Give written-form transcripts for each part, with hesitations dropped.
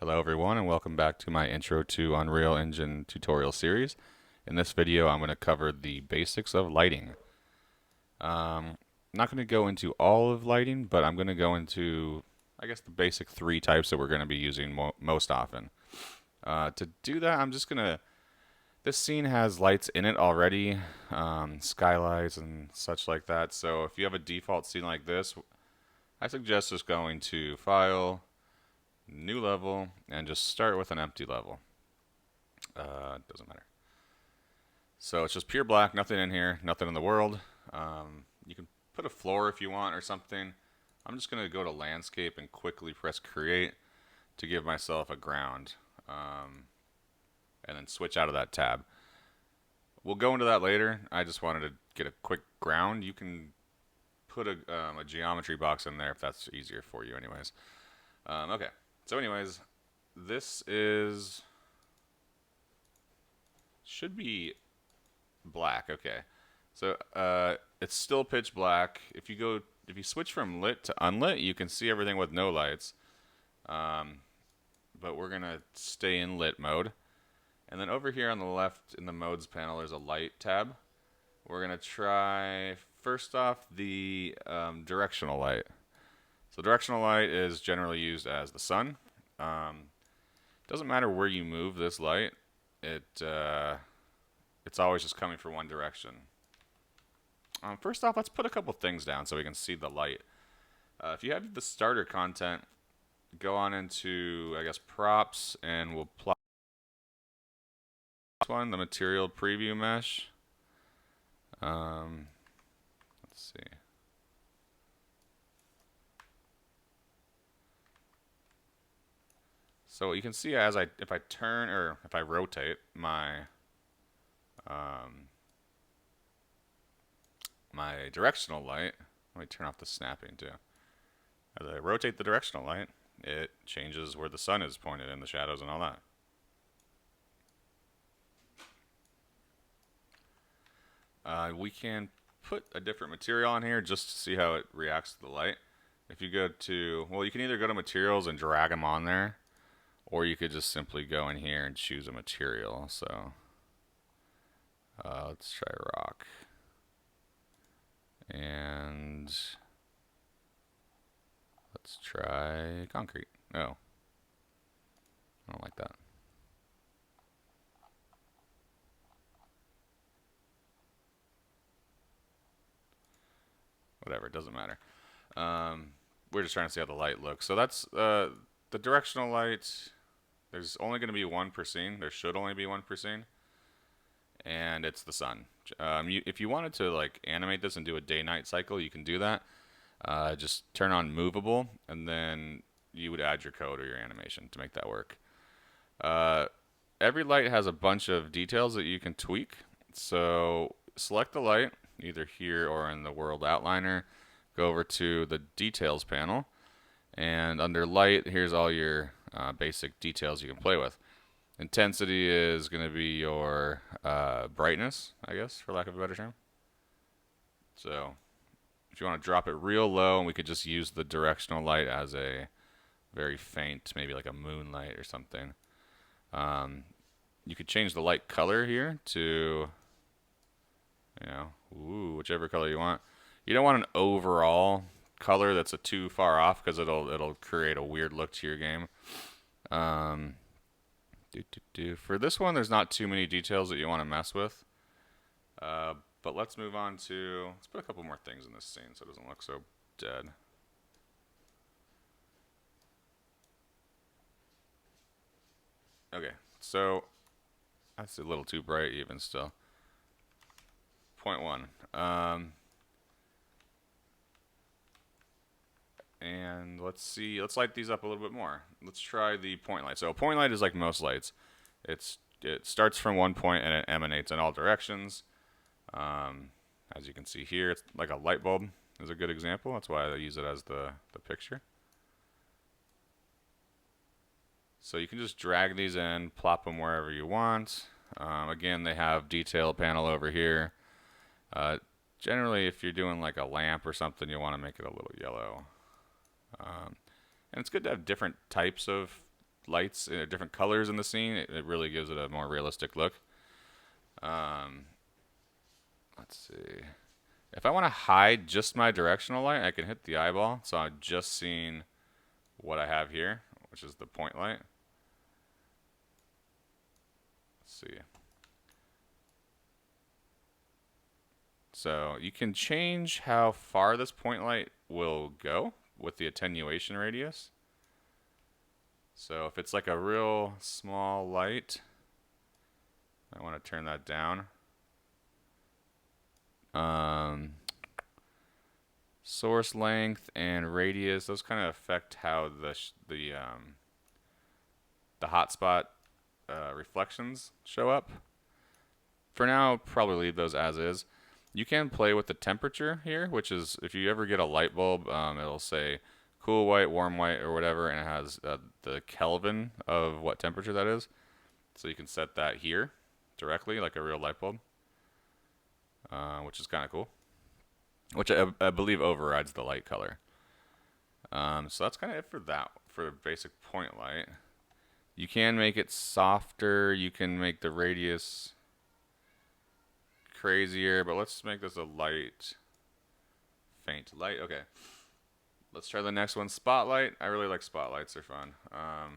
Hello everyone and welcome back to my Intro to Unreal Engine tutorial series. In this video I'm going to cover the basics of lighting. I'm not going to go into all of lighting, but I'm going to go into, I guess, the basic three types that we're going to be using most often. To do that, I'm just going to, this scene has lights in it already, skylights and such like that, so if you have a default scene like this, I suggest just going to File, New Level, and just start with an empty level. Doesn't matter. So it's just pure black, nothing in here, nothing in the world. You can put a floor if you want or something. I'm just going to go to landscape and quickly press create to give myself a ground, and then switch out of that tab. We'll go into that later. I just wanted to get a quick ground. You can put a geometry box in there if that's easier for you anyways. Okay, so anyways, this should be black. Okay, so it's still pitch black. If you switch from lit to unlit, you can see everything with no lights. But we're gonna stay in lit mode. And then over here on the left in the modes panel, there's a light tab. We're gonna try first off the directional light. So directional light is generally used as the sun. Doesn't matter where you move this light. It's always just coming from one direction. First off, let's put a couple things down so we can see the light. If you have the starter content, go on into, I guess, props, and we'll plot this one, the material preview mesh. Let's see. So you can see if I turn or if I rotate my my directional light, let me turn off the snapping too. As I rotate the directional light, it changes where the sun is pointed in the shadows and all that. We can put a different material on here just to see how it reacts to the light. If you go to, well, you can either go to materials and drag them on there, or you could just simply go in here and choose a material. So let's try rock. And let's try concrete. Oh, I don't like that. Whatever, it doesn't matter. We're just trying to see how the light looks. So that's the directional light. There's only going to be one per scene. There should only be one per scene. And it's the sun. If you wanted to like animate this and do a day-night cycle, you can do that. Just turn on movable, and then you would add your code or your animation to make that work. Every light has a bunch of details that you can tweak. So select the light, either here or in the world outliner. Go over to the details panel, and under light, here's all your basic details you can play with. Intensity is going to be your brightness, I guess, for lack of a better term. So if you want to drop it real low, and we could just use the directional light as a very faint, maybe like a moonlight or something. You could change the light color here to, whichever color you want. You don't want an overall color that's too far off because it'll create a weird look to your game. For this one, there's not too many details that you want to mess with. But let's move on to, let's put a couple more things in this scene so it doesn't look so dead. Okay, so that's a little too bright even still. Point one. And let's see, let's light these up a little bit more. Let's try the point light. So a point light is like most lights. It starts from one point and it emanates in all directions. As you can see here, it's like a light bulb is a good example. That's why I use it as the picture. So you can just drag these in, plop them wherever you want. Again, they have detail panel over here. Generally, if you're doing like a lamp or something, you want to make it a little yellow. And it's good to have different types of lights, different colors in the scene, it really gives it a more realistic look. Um, let's see. If I want to hide just my directional light, I can hit the eyeball, so I'm just seeing what I have here, which is the point light. Let's see. So you can change how far this point light will go with the attenuation radius. So if it's like a real small light, I want to turn that down. Source length and radius, those kind of affect how the hotspot reflections show up. For now, probably leave those as is. You can play with the temperature here, which is, if you ever get a light bulb, it'll say cool white, warm white, or whatever, and it has the Kelvin of what temperature that is. So you can set that here directly, like a real light bulb, which is kind of cool. Which I believe overrides the light color. So that's kind of it for that, for basic point light. You can make it softer. You can make the radius crazier, but let's make this a light, faint light. Okay. Let's try the next one, spotlight. I really like spotlights. They're fun. I'll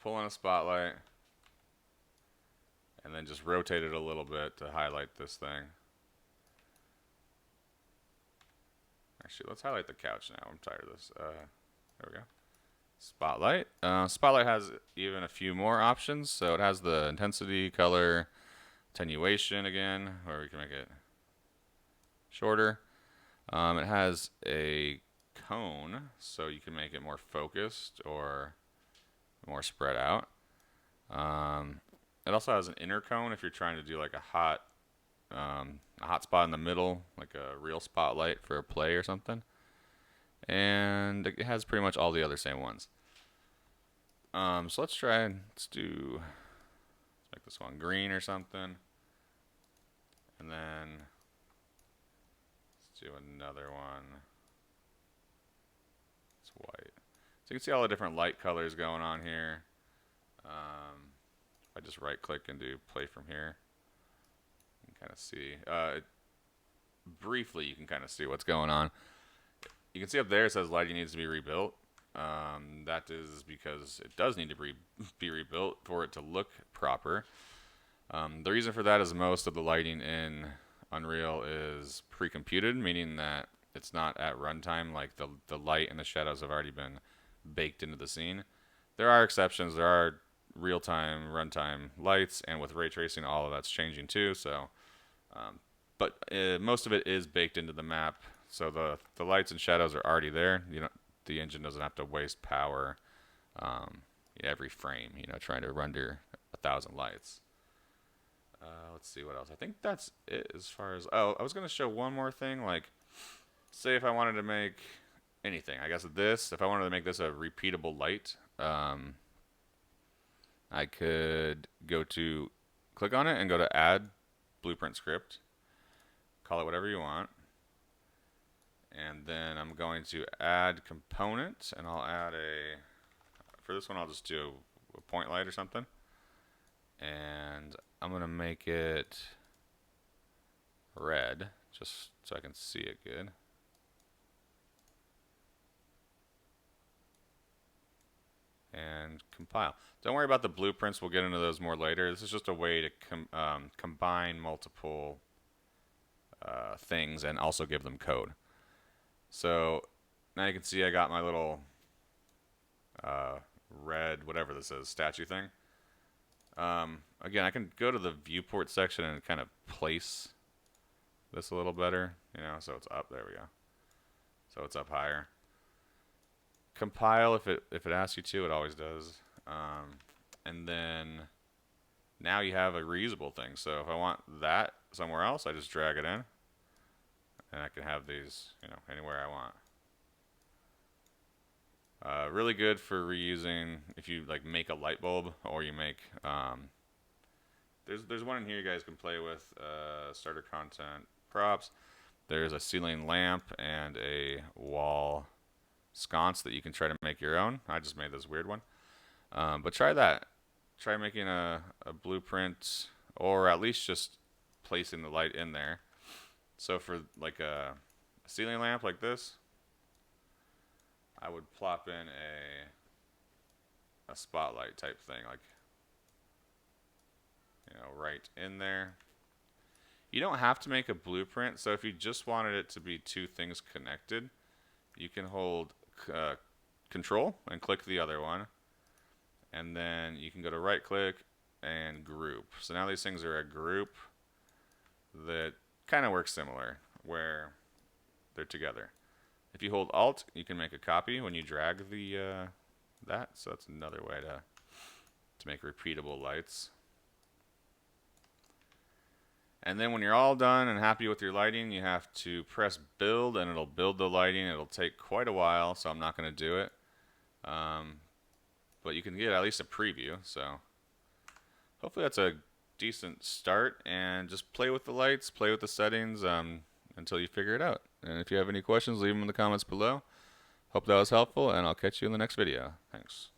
pull in a spotlight and then just rotate it a little bit to highlight this thing. Actually, let's highlight the couch now. I'm tired of this. There we go. Spotlight. Spotlight has even a few more options. So it has the intensity, color, attenuation again, where we can make it shorter. It has a cone, so you can make it more focused or more spread out. It also has an inner cone if you're trying to do like a hot spot in the middle, like a real spotlight for a play or something. And it has pretty much all the other same ones. So let's make this one green or something. And then let's do another one. It's white. So you can see all the different light colors going on here. If I just right click and do play from here, you can kind of see. Briefly, you can kind of see what's going on. You can see up there it says lighting needs to be rebuilt. That is because it does need to be rebuilt for it to look proper. The reason for that is most of the lighting in Unreal is pre-computed, meaning that it's not at runtime, like the light and the shadows have already been baked into the scene. There are exceptions. There are real-time, runtime lights, and with ray tracing, all of that's changing too. So, but most of it is baked into the map. So the lights and shadows are already there. The engine doesn't have to waste power every frame. Trying to render 1,000 lights. Let's see what else. I think that's it as far as. Oh, I was gonna show one more thing. Like, say if I wanted to make anything, I guess if I wanted to make this a repeatable light, I could click on it and go to Add Blueprint Script. Call it whatever you want. And then I'm going to add component, and I'll add for this one I'll just do a point light or something. And I'm going to make it red, just so I can see it good. And compile. Don't worry about the blueprints, we'll get into those more later. This is just a way to combine multiple things and also give them code. So now you can see I got my little red, whatever this is, statue thing. Again, I can go to the viewport section and kind of place this a little better, so it's up. There we go. So it's up higher. Compile if it asks you to, it always does. And then now you have a reusable thing. So if I want that somewhere else, I just drag it in, and I can have these, anywhere I want. Really good for reusing if you like make a light bulb, or you make there's one in here you guys can play with, starter content props. There's a ceiling lamp and a wall sconce that you can try to make your own. I just made this weird one. But try that. Try making a blueprint, or at least just placing the light in there. So for like a ceiling lamp like this, I would plop in a spotlight type thing, like, right in there. You don't have to make a blueprint, so if you just wanted it to be two things connected, you can hold Control and click the other one, and then you can go to right click and group. So now these things are a group that kind of works similar, where they're together. If you hold Alt, you can make a copy when you drag the that. So that's another way to make repeatable lights. And then when you're all done and happy with your lighting, you have to press build, and it'll build the lighting. It'll take quite a while, so I'm not going to do it. But you can get at least a preview. So hopefully that's a decent start, and just play with the lights, play with the settings until you figure it out. And if you have any questions, leave them in the comments below. Hope that was helpful, and I'll catch you in the next video. Thanks.